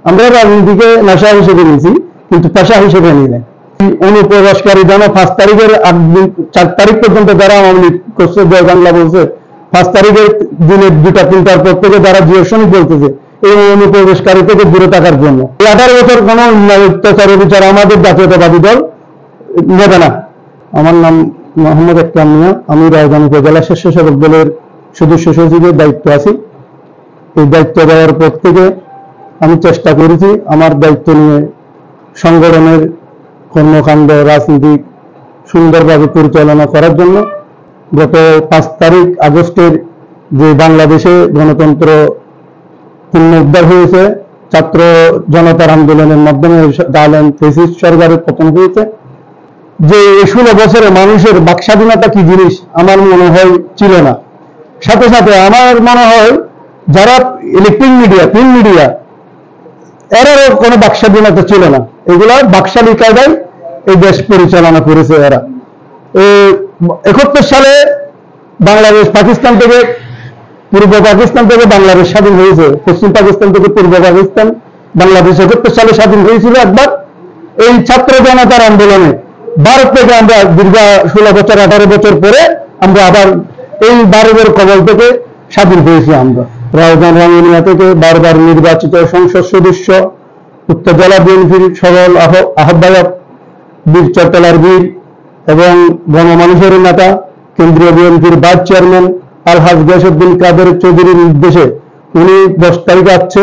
আমরা রাজনীতিকে নেশা হিসেবে নিয়েছি, কিন্তু পেশা হিসেবে নিই না। অনুপ্রবেশকারী যেন 5 তারিখের 4 তারিখ পর্যন্ত যারা আওয়ামী লীগ করছে, জয় বাংলা বলছে, 5 তারিখের দিনের 2টা 3টার পর থেকে যারা জিও সৈনিক বলতেছে, এই অনুপ্রবেশকারী থেকে দূরে থাকার জন্য 18 বছর কোন অত্যাচারের বিচার আমাদের জাতীয়তাবাদী দল নেবে না। আমার নাম মোহাম্মদ আকরাম মিয়া, আমি রাজধানী উপজেলা স্বেচ্ছাসেবক দলের সদস্য সচিবের দায়িত্ব আছি। এই দায়িত্ব দেওয়ার পর থেকে আমি চেষ্টা করেছি আমার দায়িত্ব নিয়ে সংগঠনের কর্মকাণ্ড রাজনীতি সুন্দরভাবে পরিচালনা করার জন্য। গত 5 তারিখ আগস্টের যে বাংলাদেশে গণতন্ত্র পুনরুদ্ধার হয়েছে, ছাত্র জনতার আন্দোলনের মাধ্যমে জালেম ফ্যাসিস্ট সরকারের পতন হয়েছে, যে 16 বছরে মানুষের বাকস্বাধীনতা কি জিনিস আমার মনে হয় ছিল না। সাথে সাথে আমার মনে হয় যারা ইলেকট্রিক মিডিয়া, প্রিন্ট মিডিয়া, এরারও কোনো বাকস্বাধীনতা ছিল না। এগুলা বাকশালী কায়দায় এই দেশ পরিচালনা করেছে এরা। 71 সালে বাংলাদেশ পাকিস্তান থেকে, পূর্ব পাকিস্তান থেকে বাংলাদেশ স্বাধীন হয়েছে, পশ্চিম পাকিস্তান থেকে পূর্ব পাকিস্তান, বাংলাদেশ 71 সালে স্বাধীন হয়েছিল একবার। এই ছাত্র জনতার আন্দোলনে ভারত থেকে আমরা দীর্ঘ 16 বছর 18 বছর পরে আমরা আবার এই ভারতের কবল থেকে স্বাধীন হয়েছি। আমরা রাজধানী রাঙ্গুনিয়া থেকে বারবার নির্বাচিত সংসদ সদস্য, উত্তর জেলা বিএনপির সকল আহ্বায়ক, বীর চট্টলার বীর এবং গণমানুষের নেতা, কেন্দ্রীয় বিএনপির ভাইস চেয়ারম্যান আলহাজ গিয়াসউদ্দিন কাদের চৌধুরীর নির্দেশে উনি 10 তারিখে আসছে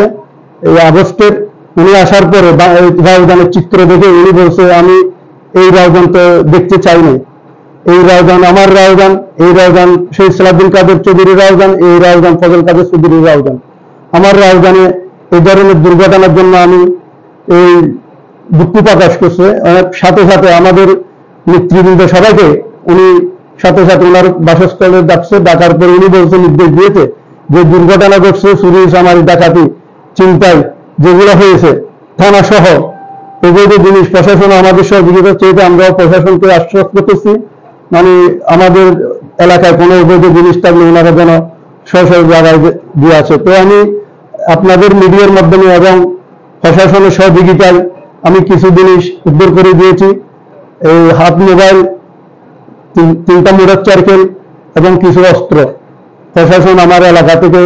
এই আগস্টের। উনি আসার পরে রাজধানের চিত্র দেখে উনি বলছে, আমি এই রাজধান তো দেখতে চাই না, এই রাজধান আমার রাজধান, এই রাজধান শহীদ সালাউদ্দিন কাদের চৌধুরীর রাজধান, এই রাজধান ফজল কাদের চৌধুরীর রাজধান। আমার রাজধানে এই ধরনের দুর্ঘটনার জন্য আমি এই দুঃখ প্রকাশ করছে। সাথে সাথে আমাদের নেতৃবৃন্দ সবাইকে উনি সাথে সাথে ওনার বাসস্থলে ডাকছে, ডাকার পরে উনি বলছে, নির্দেশ দিয়েছে যে দুর্ঘটনা ঘটছে, চুরি চামারি ডাকাতি চিন্তায় যেগুলো হয়েছে থানা সহ অবৈধ জিনিস, প্রশাসন আমাদের সহযোগিতা চেয়েছে। আমরাও প্রশাসনকে আশ্বাস করতেছি, মানে আমাদের এলাকায় কোনো অবৈধ জিনিস থাকলে ওনারা যেন সহ জায়গায় দিয়ে আছে। তো আমি আপনাদের মিডিয়ার মাধ্যমে এবং প্রশাসনের সহযোগিতায় আমি কিছু জিনিস উদ্ধার করে দিয়েছি। এই হাত মোবাইল, 3টা মোটর সাইকেল এবং কিছু অস্ত্র প্রশাসন আমার এলাকা থেকে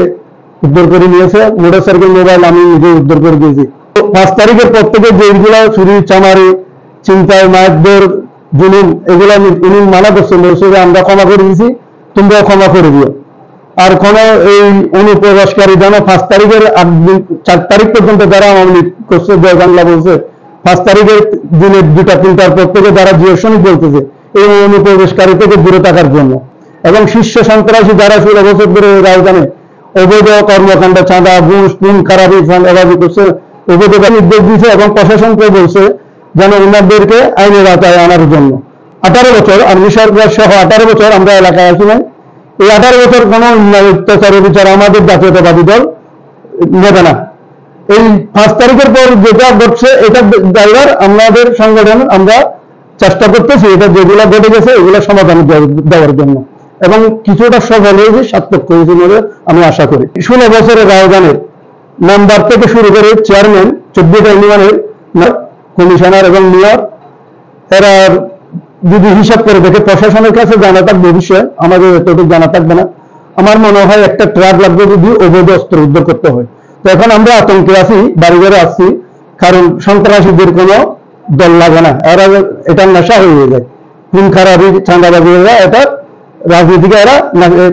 উদ্ধার করে নিয়েছে। মোটর সাইকেল, মোবাইল আমি নিজে উদ্ধার করে দিয়েছি। 5 তারিখের পর থেকে যেগুলো চুরি চামারি চিন্তায় মায়ের জুলুম এগুলো উনি মানা করছে, বলছে যে আমরা ক্ষমা করে দিয়েছি, তোমরাও ক্ষমা করে দিও। আর কোন এই অনুপ্রবেশকারী যেন 5 তারিখের 4 তারিখ পর্যন্ত যারা আওয়ামী লীগ করছে, জয় বাংলা বলছে, 5 তারিখের দিনের 2টা 3টার পর থেকে যারা জিও সৈনিক বলতেছে, এই অনুপ্রবেশকারী থেকে দূরে থাকার জন্য। এবং শীর্ষ সন্ত্রাসী যারা 16 বছর ধরে রাজধানী অবৈধ কর্মকাণ্ড, চাঁদা, ঘুষ, খুন খারাপি এভাবে করছে, অবৈধ নির্দেশ দিয়েছে এবং প্রশাসনকে বলছে যেন ওনাদেরকে আইনের আওতায় আনার জন্য। 18 বছর আর্মি সরকার সহ 18 বছর আমরা এলাকায় আসি নাই। এই 18 বছর কোন অত্যাচারের বিচার আমাদের জাতীয়তাবাদী দল নেবে না। এই 5 তারিখের পর যেটা ঘটছে এটা ড্রাইভার আমাদের সংগঠন আমরা চেষ্টা করতেছি, এটা যেগুলো ঘটে গেছে এগুলো সমাধান দেওয়ার জন্য, এবং কিছুটা সফল হয়েছে, সার্থক হয়েছে বলে আমি আশা করি। 16 বছরের রাজধানীর মেম্বার থেকে শুরু করে চেয়ারম্যান, 14টা ইউনিয়নের কমিশনার এবং মেয়র, এরা যদি হিসাব করে দেখে প্রশাসনের কাছে জানা থাকবে, বিষয়ে আমাদের এতটুকু জানা থাকবে না। আমার মনে হয় একটা ট্রাক লাগবে যদি অবৈধ অস্ত্র উদ্ধার করতে হয়। তো এখন আমরা আতঙ্কে আছি, বাড়িঘরে আসছি, কারণ সন্ত্রাসীদের কোনো দল লাগে না, এরা এটা নেশা হয়ে যায়। খুন খারাপি চাঁদাবাজি এটা রাজনীতিকে এরা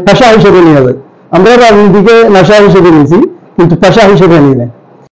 পেশা হিসেবে নিয়ে যায়। আমরা রাজনীতিকে নেশা হিসেবে নিয়েছি, কিন্তু পেশা হিসেবে নিই না।